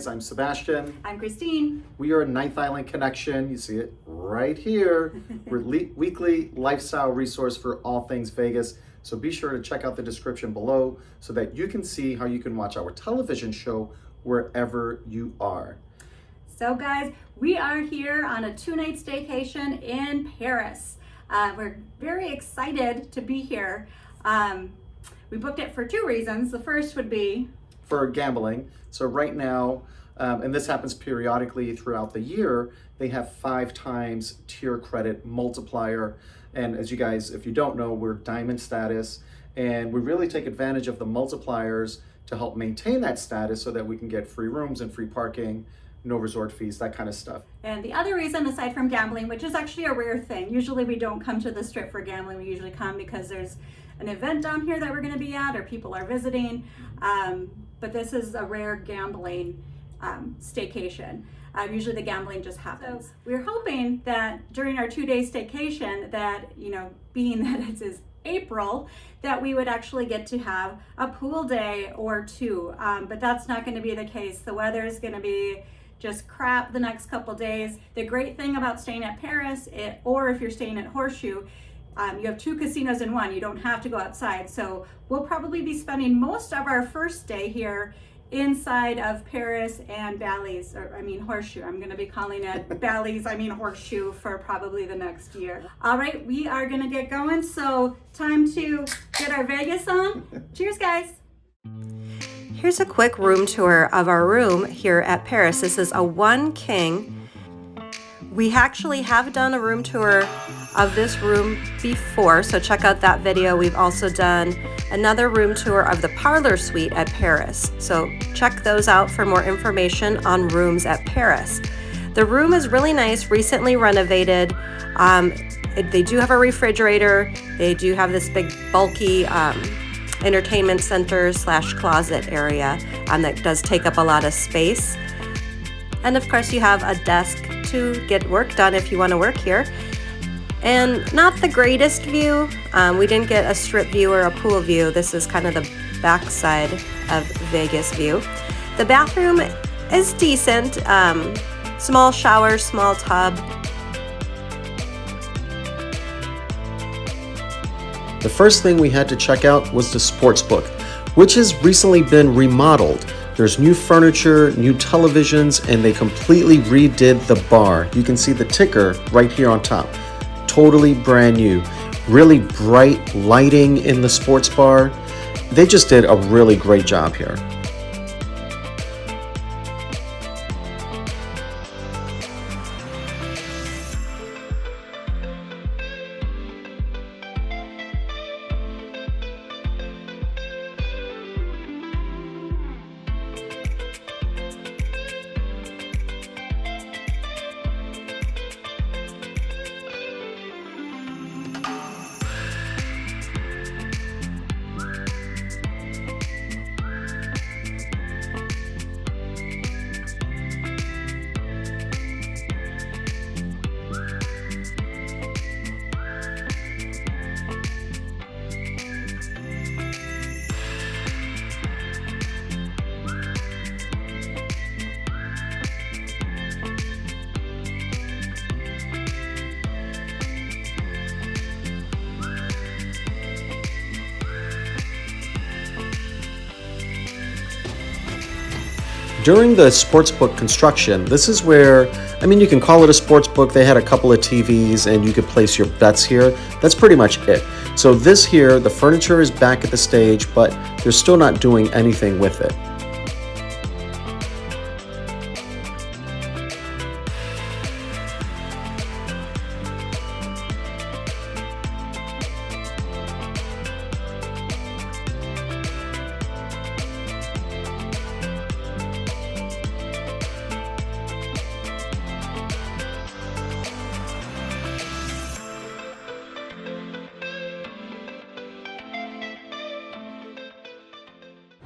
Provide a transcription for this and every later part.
guys, I'm Sebastian. I'm Christine. We are Ninth Island Connection. You see it right here. We're weekly lifestyle resource for all things Vegas. So be sure to check out the description below so that you can see how you can watch our television show wherever you are. So guys, we are here on a 2-night staycation in Paris. We're very excited to be here. We booked it for 2 reasons. The first would be for gambling. So right now, and this happens periodically throughout the year, they have 5 times tier credit multiplier. And as you guys, if you don't know, we're diamond status, and we really take advantage of the multipliers to help maintain that status so that we can get free rooms and free parking, no resort fees, that kind of stuff. And the other reason, aside from gambling, which is actually a rare thing, usually we don't come to the Strip for gambling. We usually come because there's an event down here that we're going to be at, or people are visiting. But this is a rare gambling staycation. Usually the gambling just happens. So we're hoping that during our 2-day staycation that, being that it is April, that we would actually get to have a pool day or 2. But that's not going to be the case. The weather is going to be just crap the next couple days. The great thing about staying at Paris, or if you're staying at Horseshoe, you have 2 casinos in one. You don't have to go outside. So we'll probably be spending most of our first day here inside of Paris and Bally's, Horseshoe. I'm going to be calling it Bally's, Horseshoe for probably the next year. All right, we are going to get going. So time to get our Vegas on. Cheers, guys. Here's a quick room tour of our room here at Paris. This is a 1 king. We actually have done a room tour of this room before, so check out that video. We've also done another room tour of the parlor suite at Paris, so check those out for more information on rooms at Paris. The room is really nice, recently renovated. They do have a refrigerator. They do have this big bulky entertainment center / closet area that does take up a lot of space. And of course you have a desk to get work done if you want to work here. And not the greatest view. We didn't get a strip view or a pool view. This is kind of the backside of Vegas view. The bathroom is decent. Small shower, small tub. The first thing we had to check out was the sports book, which has recently been remodeled. There's new furniture, new televisions, and they completely redid the bar. You can see the ticker right here on top. Totally brand new. Really bright lighting in the sports bar. They just did a really great job here. During the sportsbook construction, this is where, you can call it a sportsbook. They had a couple of TVs and you could place your bets here. That's pretty much it. So this here, the furniture is back at the stage, but they're still not doing anything with it.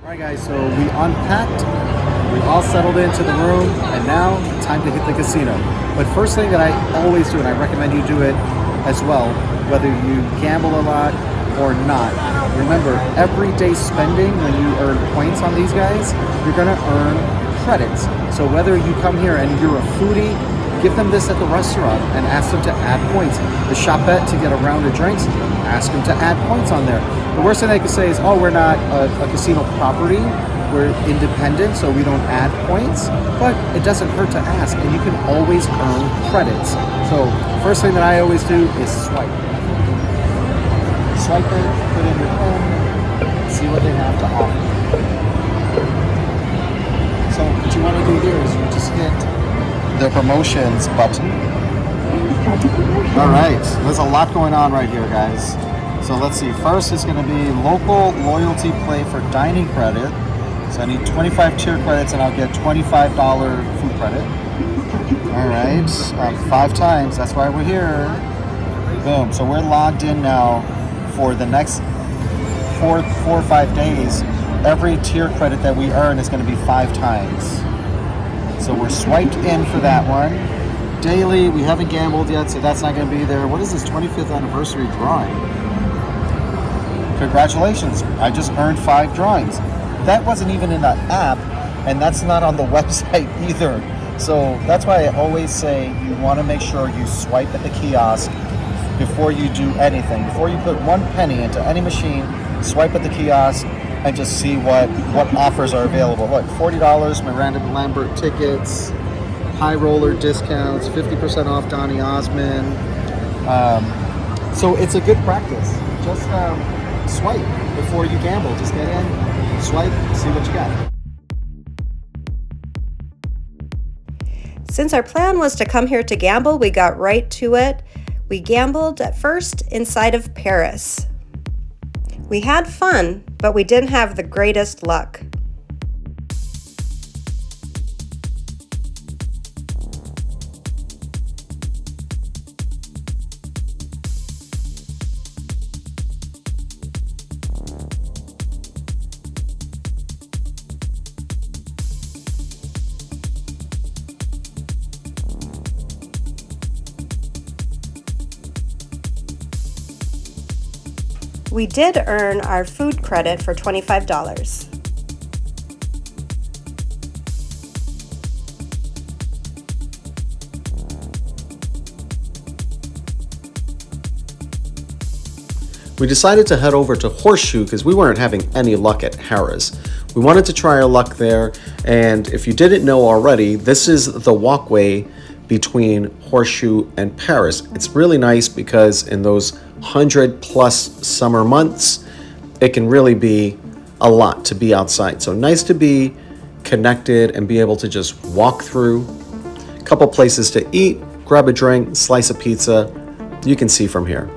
Alright guys, so we unpacked, we all settled into the room, and now time to hit the casino. But first thing that I always do, and I recommend you do it as well, whether you gamble a lot or not, remember everyday spending, when you earn points on these guys, you're going to earn credits. So whether you come here and you're a foodie, give them this at the restaurant and ask them to add points. The shopette to get a round of drinks, ask them to add points on there. The worst thing they could say is, oh, we're not a casino property, we're independent, so we don't add points. But it doesn't hurt to ask, and you can always earn credits. So first thing that I always do is swipe. Swipe it, put in your phone, see what they have to offer. So what you want to do here is you just hit the promotions button. All right, there's a lot going on right here, guys. So let's see, first is going to be local loyalty play for dining credit. So I need 25 cheer credits and I'll get $25 food credit. All right, 5 times, that's why we're here. Boom, so we're logged in now for the next 4 or 5 days. Every tier credit that we earn is going to be 5 times. So we're swiped in for that one. Daily, we haven't gambled yet, so that's not going to be there. What is this 25th anniversary drawing? Congratulations, I just earned 5 drawings. That wasn't even in the app, and that's not on the website either. So that's why I always say you want to make sure you swipe at the kiosk before you do anything. Before you put 1 penny into any machine, swipe at the kiosk and just see what offers are available. Look, $40 Miranda Lambert tickets, high roller discounts, 50% off Donny Osmond. So it's a good practice. Just swipe before you gamble. Just get in, swipe, see what you got. Since our plan was to come here to gamble, we got right to it. We gambled at first inside of Paris. We had fun, but we didn't have the greatest luck. We did earn our food credit for $25. We decided to head over to Horseshoe because we weren't having any luck at Harrah's. We wanted to try our luck there, and if you didn't know already, this is the walkway between Horseshoe and Paris. It's really nice because in those 100+ summer months, it can really be a lot to be outside. So nice to be connected and be able to just walk through. A couple places to eat, grab a drink, slice of pizza. You can see from here.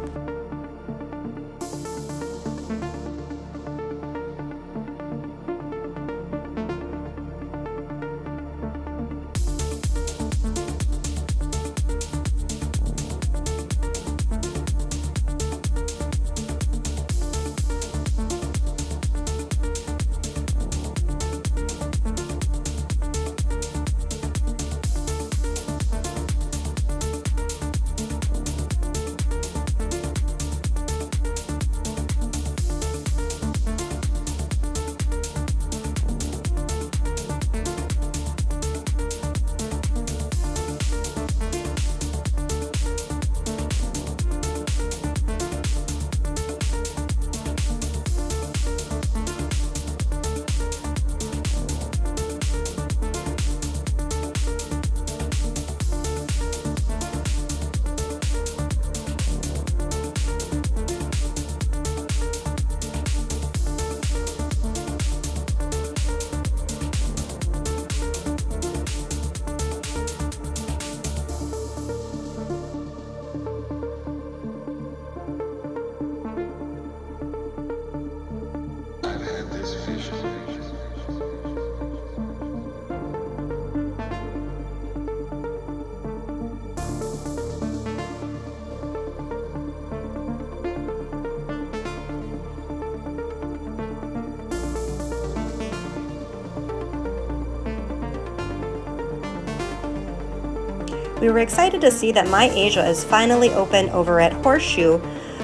We were excited to see that My Asia is finally open over at Horseshoe.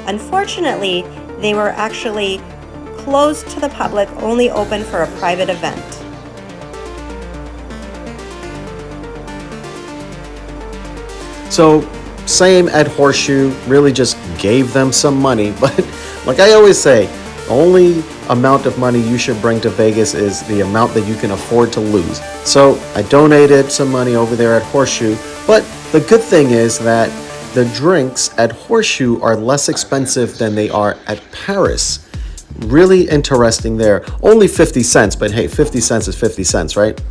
Unfortunately, they were actually closed to the public, only open for a private event. So same at Horseshoe, really just gave them some money. But like I always say, the only amount of money you should bring to Vegas is the amount that you can afford to lose. So I donated some money over there at Horseshoe, but the good thing is that the drinks at Horseshoe are less expensive than they are at Paris. Really interesting there. Only 50 cents, but hey, 50 cents is 50 cents, right?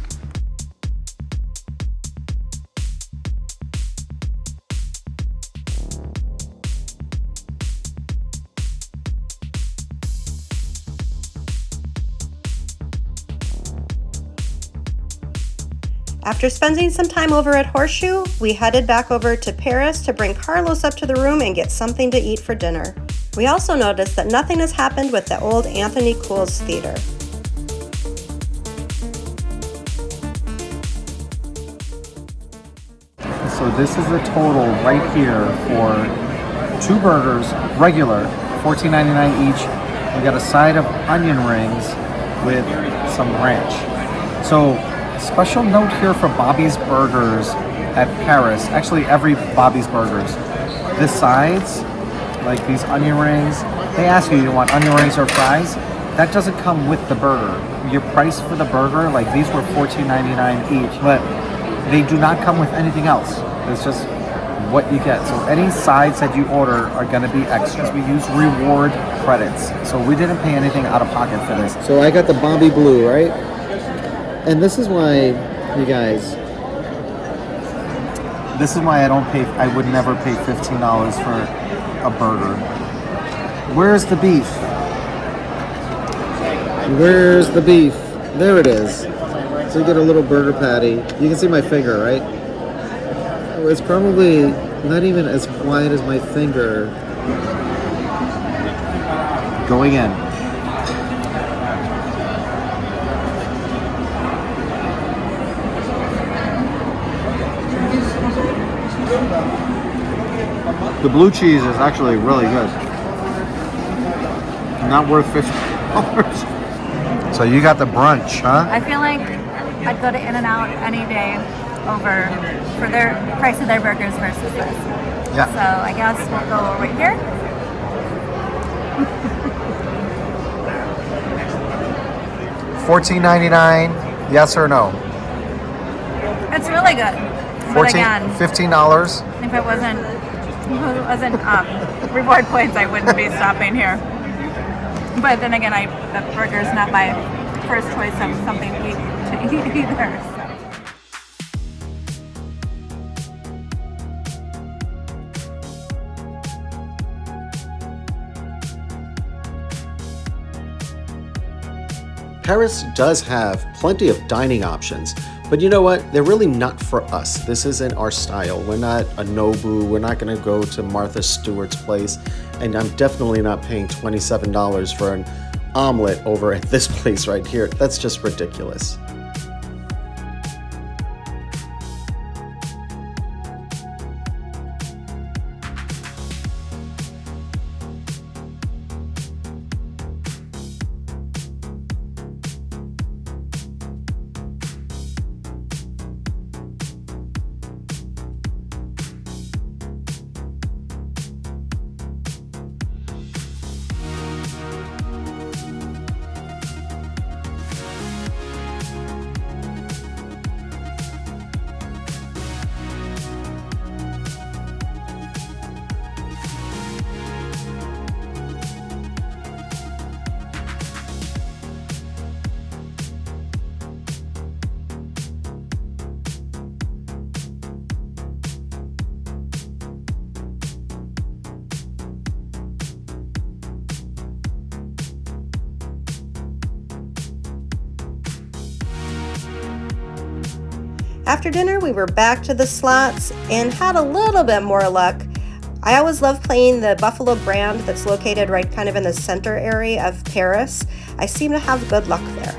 After spending some time over at Horseshoe, we headed back over to Paris to bring Carlos up to the room and get something to eat for dinner. We also noticed that nothing has happened with the old Anthony Cools Theater. So this is the total right here for 2 burgers, regular, $14.99 each. We got a side of onion rings with some ranch. So special note here for Bobby's Burgers at Paris, actually every Bobby's Burgers, the sides, like these onion rings, they ask you want onion rings or fries? That doesn't come with the burger. Your price for the burger, like these were $14.99 each, but they do not come with anything else. It's just what you get. So any sides that you order are going to be extras. We use reward credits, so we didn't pay anything out of pocket for this. So I got the Bobby Blue, right? And this is why, you guys, This is why I would never pay $15 for a burger. Where's the beef? where's the beef? There it is. So you get a little burger patty. You can see my finger, right? Oh, it's probably not even as wide as my finger. Going in. The blue cheese is actually really good. Not worth $50. So you got the brunch, huh? I feel like I'd go to In-N-Out any day for their price of their burgers versus this. Yeah. So I guess we'll go over here. $14.99, yes or no? It's really good. But again, $15. if it wasn't reward points, I wouldn't be stopping here. But then again, the burger's not my first choice of something to eat either. So. Paris does have plenty of dining options, but you know what? They're really not for us. This isn't our style. We're not a Nobu. We're not going to go to Martha Stewart's place, and I'm definitely not paying $27 for an omelet over at this place right here. That's just ridiculous. After dinner, we were back to the slots and had a little bit more luck. I always love playing the Buffalo brand that's located right kind of in the center area of Paris. I seem to have good luck there.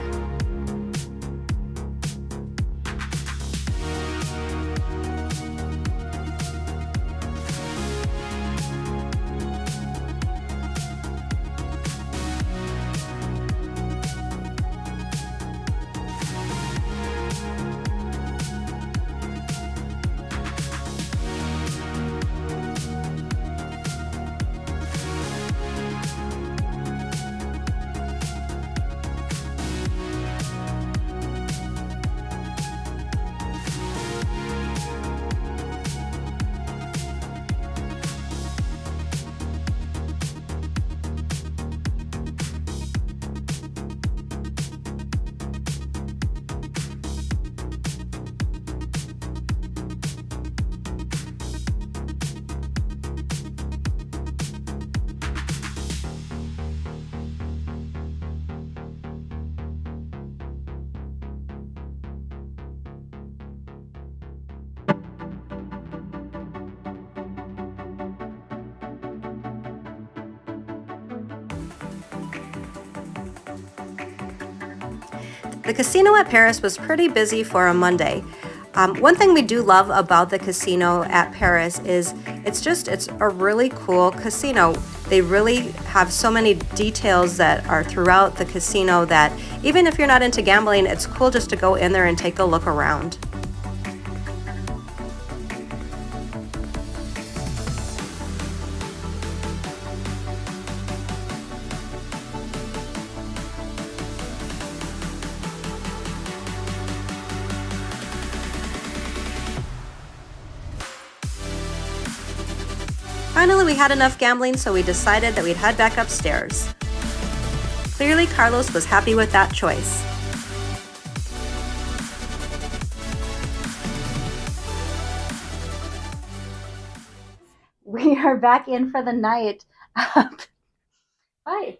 The casino at Paris was pretty busy for a Monday. One thing we do love about the casino at Paris is it's a really cool casino. They really have so many details that are throughout the casino that even if you're not into gambling, it's cool just to go in there and take a look around. Finally, we had enough gambling, so we decided that we'd head back upstairs. Clearly, Carlos was happy with that choice. We are back in for the night. Hi.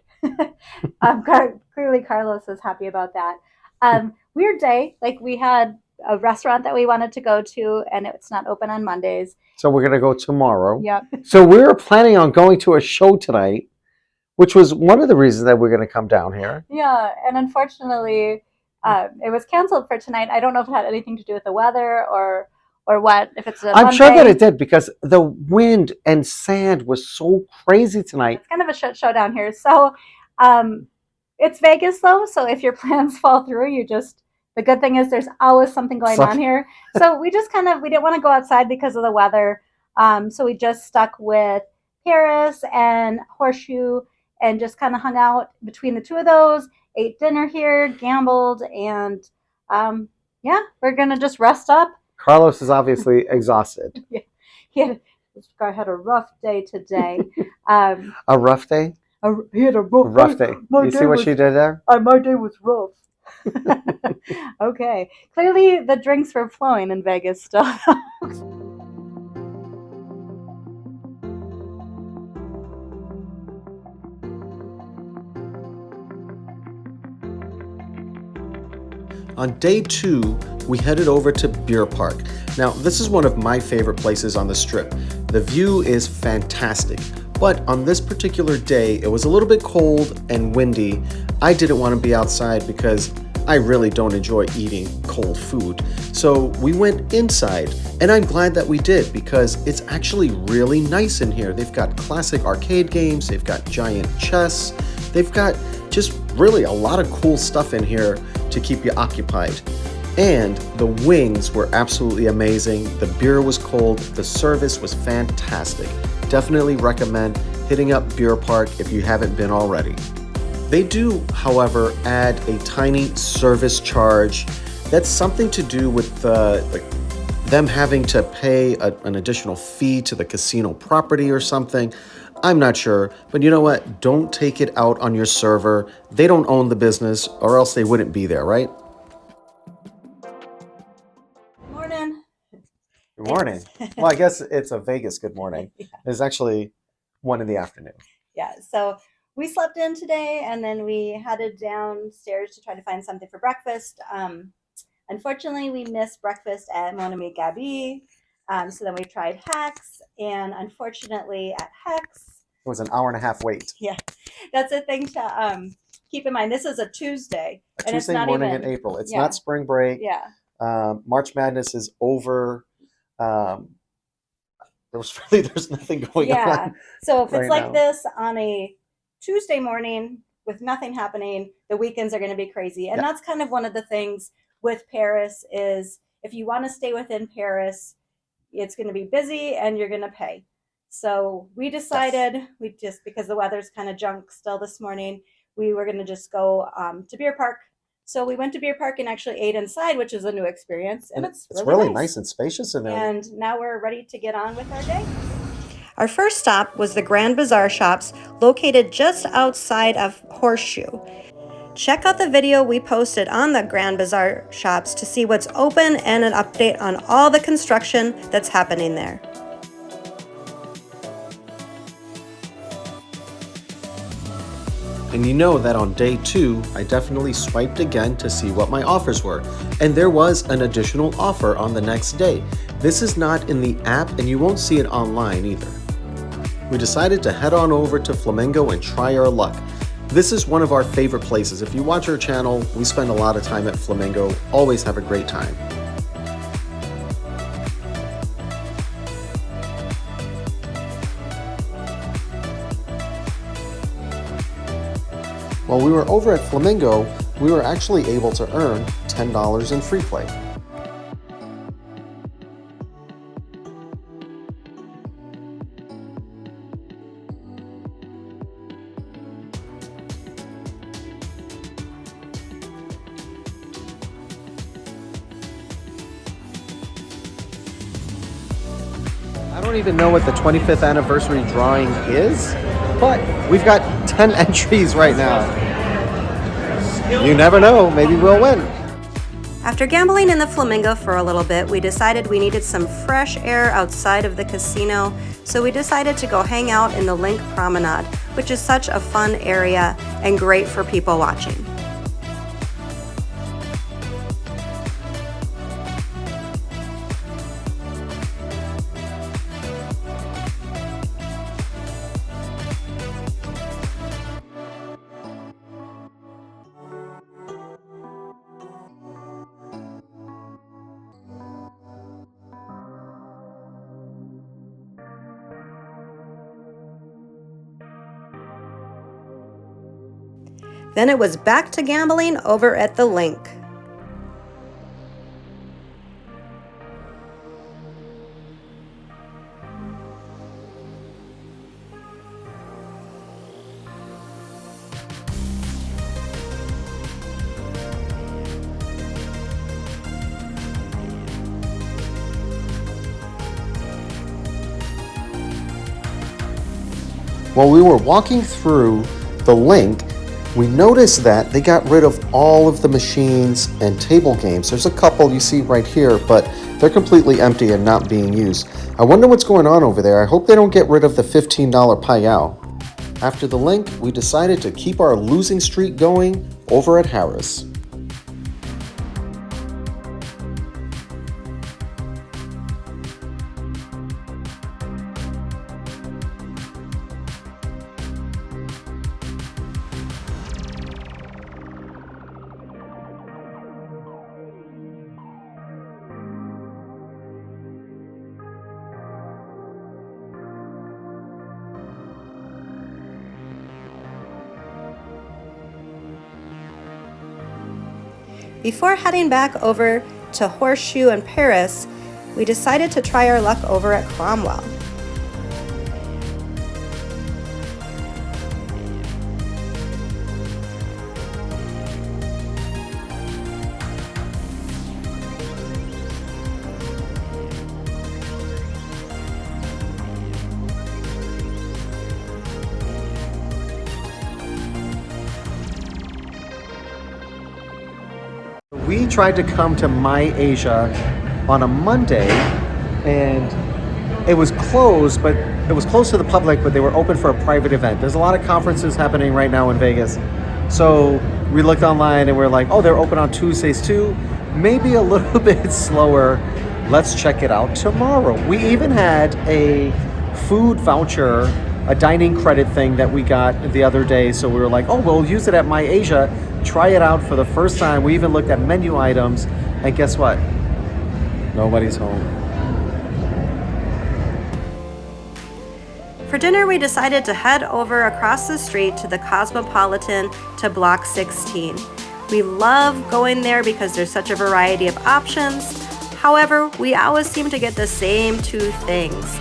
Clearly, Carlos was happy about that. Weird day. Like, we had a restaurant that we wanted to go to, and it's not open on Mondays. So we're going to go tomorrow. Yep. So we were planning on going to a show tonight, which was one of the reasons that we're going to come down here. Yeah, and unfortunately, it was canceled for tonight. I don't know if it had anything to do with the weather or what. If it's I'm sure that it did, because the wind and sand was so crazy tonight. It's kind of a shit show down here. So it's Vegas, though. So if your plans fall through, the good thing is there's always something going on here. So we just we didn't want to go outside because of the weather. So we just stuck with Paris and Horseshoe and just kind of hung out between the two of those, ate dinner here, gambled, and we're going to just rest up. Carlos is obviously exhausted. Yeah. This guy had a rough day today. A rough day? He had a rough day. You see what she did there? My day was rough. Okay. Clearly the drinks were flowing in Vegas still. On day 2, we headed over to Beer Park. Now, this is one of my favorite places on the Strip. The view is fantastic, but on this particular day, it was a little bit cold and windy. I didn't want to be outside because I really don't enjoy eating cold food. So we went inside, and I'm glad that we did because it's actually really nice in here. They've got classic arcade games, they've got giant chess, they've got just really a lot of cool stuff in here to keep you occupied. And the wings were absolutely amazing. The beer was cold. The service was fantastic. Definitely recommend hitting up Beer Park if you haven't been already. They do, however, add a tiny service charge. That's something to do with them having to pay an additional fee to the casino property or something. I'm not sure, but you know what? Don't take it out on your server. They don't own the business, or else they wouldn't be there, right? Morning. Good morning. Well, I guess it's a Vegas good morning. Yeah. It's actually 1 in the afternoon. Yeah, so we slept in today, and then we headed downstairs to try to find something for breakfast. Unfortunately, we missed breakfast at Mon Ami Gabi. So then we tried Hex, and unfortunately at Hex, It was an hour and a half wait. yeah, that's a thing to keep in mind. This is a Tuesday, and it's Tuesday not morning even in April. It's yeah. not spring break. Yeah, March Madness is over. There's nothing going yeah. on. So if it's right like now. this on a Tuesday morning with nothing happening, the weekends are going to be crazy, and Yeah. that's kind of one of the things with Paris is if you want to stay within Paris, it's going to be busy and you're going to pay. So we decided because the weather's kind of junk still this morning, we were going to just go to Beer Park. So we went to Beer Park and actually ate inside, which is a new experience. And it's really nice and spacious in there. And now we're ready to get on with our day. Our first stop was the Grand Bazaar shops located just outside of Horseshoe. Check out the video we posted on the Grand Bazaar shops to see what's open and an update on all the construction that's happening there. And you know that on day 2, I definitely swiped again to see what my offers were. And there was an additional offer on the next day. This is not in the app and you won't see it online either. We decided to head on over to Flamingo and try our luck. This is one of our favorite places. If you watch our channel, we spend a lot of time at Flamingo, always have a great time. While we were over at Flamingo, we were actually able to earn $10 in free play. I don't even know what the 25th anniversary drawing is, but we've got 10 entries right now. You never know, maybe we'll win. After gambling in the Flamingo for a little bit, we decided we needed some fresh air outside of the casino, so we decided to go hang out in the NIC Promenade, which is such a fun area and great for people watching. Then it was back to gambling over at the NIC. While we were walking through the NIC, we noticed that they got rid of all of the machines and table games. There's a couple you see right here, but they're completely empty and not being used. I wonder what's going on over there. I hope they don't get rid of the $15 payout. After the NIC, we decided to keep our losing streak going over at Harris. Before heading back over to Horseshoe and Paris, we decided to try our luck over at Cromwell. We tried to come to My Asia on a Monday, and it was closed, but it was closed to the public, but they were open for a private event. There's a lot of conferences happening right now in Vegas. So we looked online and we're like, oh, they're open on Tuesdays too. Maybe a little bit slower. Let's check it out tomorrow. We even had a food voucher, a dining credit thing that we got the other day. So we were like, oh, we'll use it at My Asia. Try it out for the first time. We even looked at menu items, and guess what? Nobody's home. For dinner, we decided to head over across the street to the Cosmopolitan to Block 16. We love going there because there's such a variety of options. However, we always seem to get the same two things.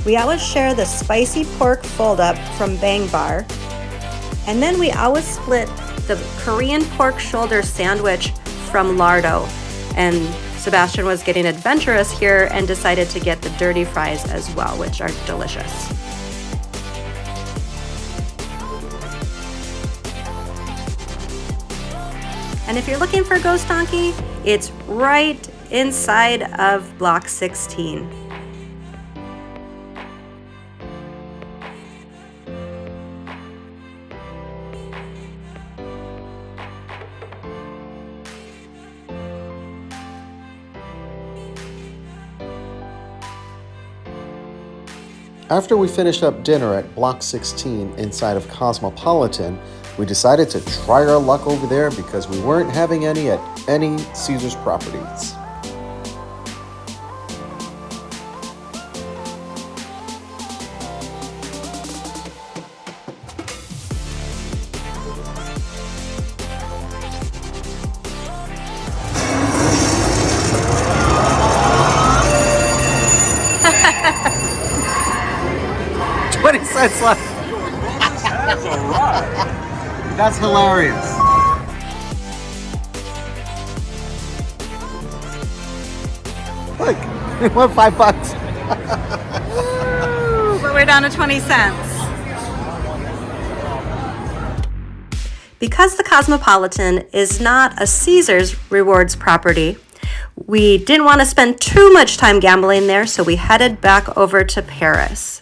We always share the spicy pork fold-up from Bang Bar, and then we always split the Korean pork shoulder sandwich from Lardo. And Sebastian was getting adventurous here and decided to get the dirty fries as well, which are delicious. And if you're looking for Ghost Donkey, it's right inside of Block 16. After we finished up dinner at Block 16 inside of Cosmopolitan, we decided to try our luck over there because we weren't having any at any Caesars properties. $0.20 left. That's all right. That's hilarious. Look, we won $5. But we're down to 20 cents. Because the Cosmopolitan is not a Caesars Rewards property, we didn't want to spend too much time gambling there, so we headed back over to Paris.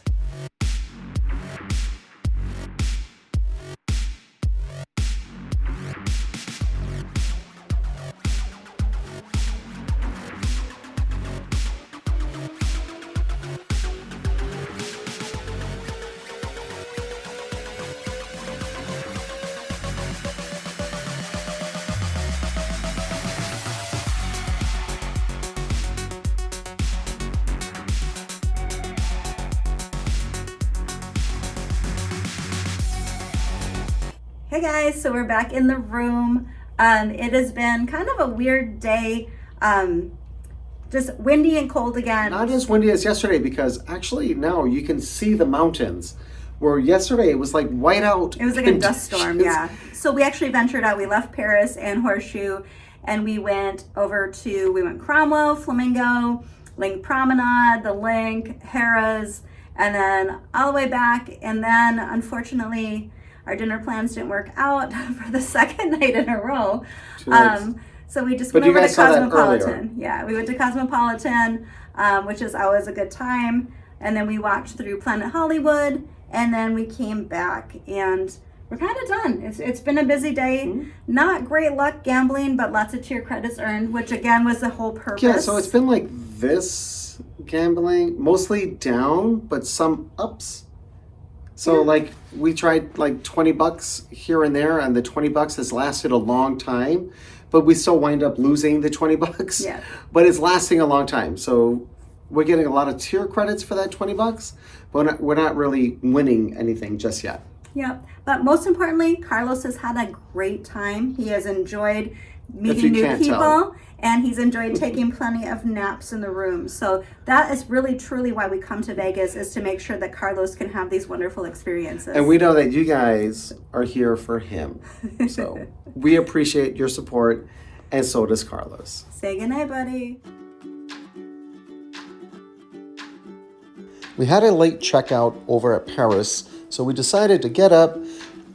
Hey guys, so we're back in the room. It has been kind of a weird day, just windy and cold again. Not as windy as yesterday because actually now you can see the mountains. Where yesterday it was like white out. It was like a dust storm, yeah. So we actually ventured out. We left Paris and Horseshoe, and we went Cromwell, Flamingo, Link Promenade, the Link, Harrah's, and then all the way back. And then unfortunately, our dinner plans didn't work out for the second night in a row. So we just went over to Cosmopolitan. Yeah, we went to Cosmopolitan, which is always a good time. And then we walked through Planet Hollywood, and then we came back, and we're kind of done. It's been a busy day. Mm-hmm. Not great luck gambling, but lots of tier credits earned, which again was the whole purpose. Yeah, so it's been like this gambling, mostly down, but some ups. So like we tried like $20 here and there, and the $20 has lasted a long time, but we still wind up losing the $20. Yeah. But it's lasting a long time. So we're getting a lot of tier credits for that $20, but we're not really winning anything just yet. Yeah, but most importantly, Carlos has had a great time. He has enjoyed meeting new people, and he's enjoyed taking plenty of naps in the room. So that is really truly why we come to Vegas, is to make sure that Carlos can have these wonderful experiences. And we know that you guys are here for him. So we appreciate your support, and so does Carlos. Say goodnight, buddy. We had a late checkout over at Paris, so we decided to get up,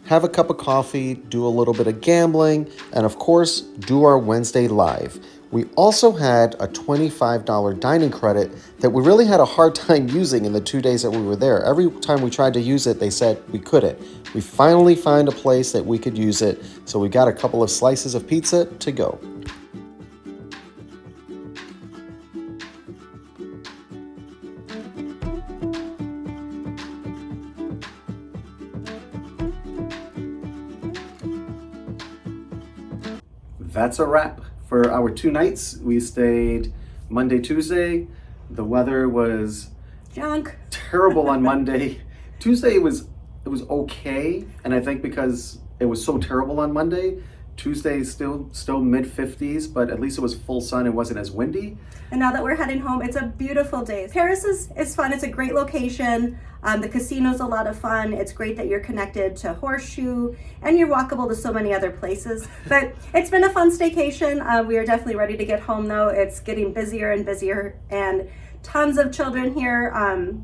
have a cup of coffee, do a little bit of gambling, and of course, do our Wednesday live. We also had a $25 dining credit that we really had a hard time using in the 2 days that we were there. Every time we tried to use it, they said we couldn't. We finally found a place that we could use it, so we got a couple of slices of pizza to go. That's a wrap for our 2 nights. We stayed Monday, Tuesday. The weather was junk. Terrible on Monday. Tuesday it was okay, and I think because it was so terrible on Monday, Tuesday still mid 50s, but at least it was full sun. It wasn't as windy. And now that we're heading home, it's a beautiful day. Paris is fun. It's a great location. The casino's a lot of fun. It's great that you're connected to Horseshoe, and you're walkable to so many other places. But it's been a fun staycation. We are definitely ready to get home, though. It's getting busier and busier, and tons of children here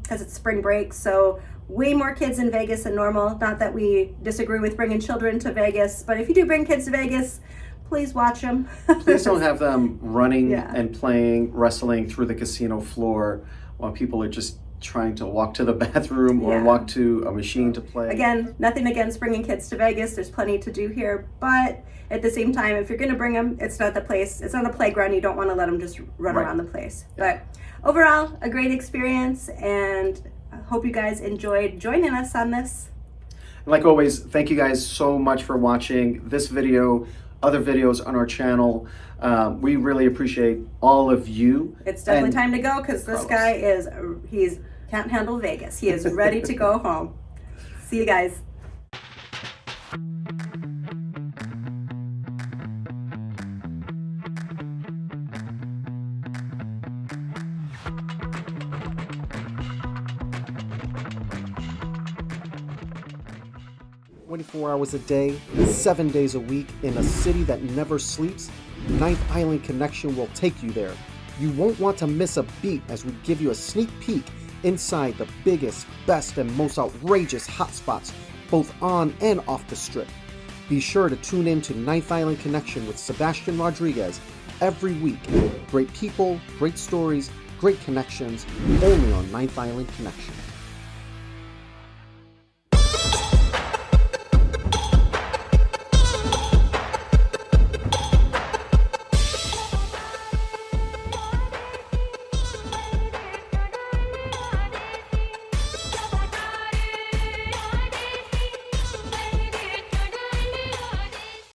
because it's spring break. So way more kids in Vegas than normal. Not that we disagree with bringing children to Vegas, but if you do bring kids to Vegas, please watch them. Please don't have them running and playing, wrestling through the casino floor while people are just trying to walk to the bathroom or walk to a machine to play. Again, nothing against bringing kids to Vegas. There's plenty to do here, but at the same time, if you're going to bring them, it's not the place. It's not a playground. You don't want to let them just run around the place. But overall, a great experience, and I hope you guys enjoyed joining us on this. Like always, thank you guys so much for watching this video, other videos on our channel. We really appreciate all of you. It's definitely And time to go because this guy can't handle Vegas. He is ready to go home. See you guys. 24 hours a day, 7 days a week, in a city that never sleeps, Ninth Island Connection will take you there. You won't want to miss a beat as we give you a sneak peek inside the biggest, best, and most outrageous hotspots, both on and off the strip. Be sure to tune in to Ninth Island Connection with Sebastian Rodriguez every week. Great people, great stories, great connections, only on Ninth Island Connection.